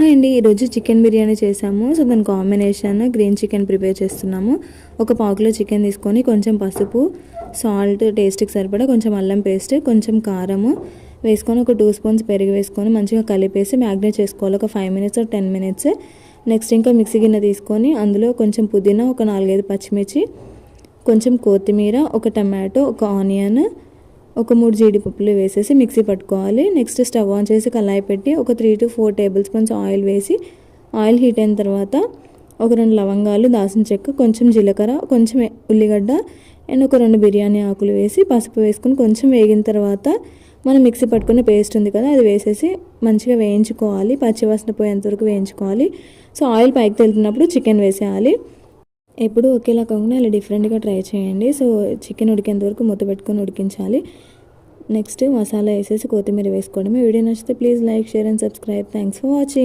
Hi అండి, ఈరోజు chicken biryani చేసాము. సో దాని కాంబినేషన్ గ్రీన్ చికెన్ ప్రిపేర్ చేస్తున్నాము. ఒక పావుకిలో చికెన్ తీసుకొని కొంచెం పసుపు, సాల్ట్, టేస్ట్కి సరిపడా కొంచెం అల్లం పేస్ట్, కొంచెం కారము వేసుకొని ఒక 2 స్పూన్స్ పెరుగు వేసుకొని మంచిగా కలిపేసి మ్యాగ్నేట్ చేసుకోవాలి ఒక 5 మినిట్స్ 10 మినిట్స్. నెక్స్ట్ ఇంకా మిక్సీ గిన్నె తీసుకొని అందులో కొంచెం పుదీనా, ఒక 4-5 పచ్చిమిర్చి, కొంచెం కొత్తిమీర, ఒక టమాటో, ఒక ఆనియన్, ఒక 3 జీడిపప్పులు వేసేసి మిక్సీ పట్టుకోవాలి. నెక్స్ట్ స్టవ్ ఆన్ చేసి కళాయి పెట్టి ఒక 3 to 4 టేబుల్ స్పూన్స్ ఆయిల్ వేసి ఆయిల్ హీట్ అయిన తర్వాత ఒక 2 లవంగాలు, దాల్చిన చెక్క, కొంచెం జీలకర్ర, కొంచెం ఉల్లిగడ్డ అండ్ ఒక 2 బిర్యానీ ఆకులు వేసి పసుపు వేసుకొని కొంచెం వేగిన తర్వాత మనం మిక్సీ పట్టుకున్న పేస్ట్ ఉంది కదా, అది వేసేసి మంచిగా వేయించుకోవాలి. పచ్చివాసన పోయేంత వరకు వేయించుకోవాలి. సో ఆయిల్ పైకి తెలుతున్నప్పుడు చికెన్ వేసేయాలి. ఎప్పుడు ఒకేలా కాకుండా అలా డిఫరెంట్గా ట్రై చేయండి. సో చికెన్ ఉడికేంత వరకు మూత పెట్టుకొని ఉడికించాలి. నెక్స్ట్ మసాలా వేసేసి కొత్తిమీర వేసుకోవడమే. వీడియో నచ్చితే please like, share and subscribe. Thanks for watching.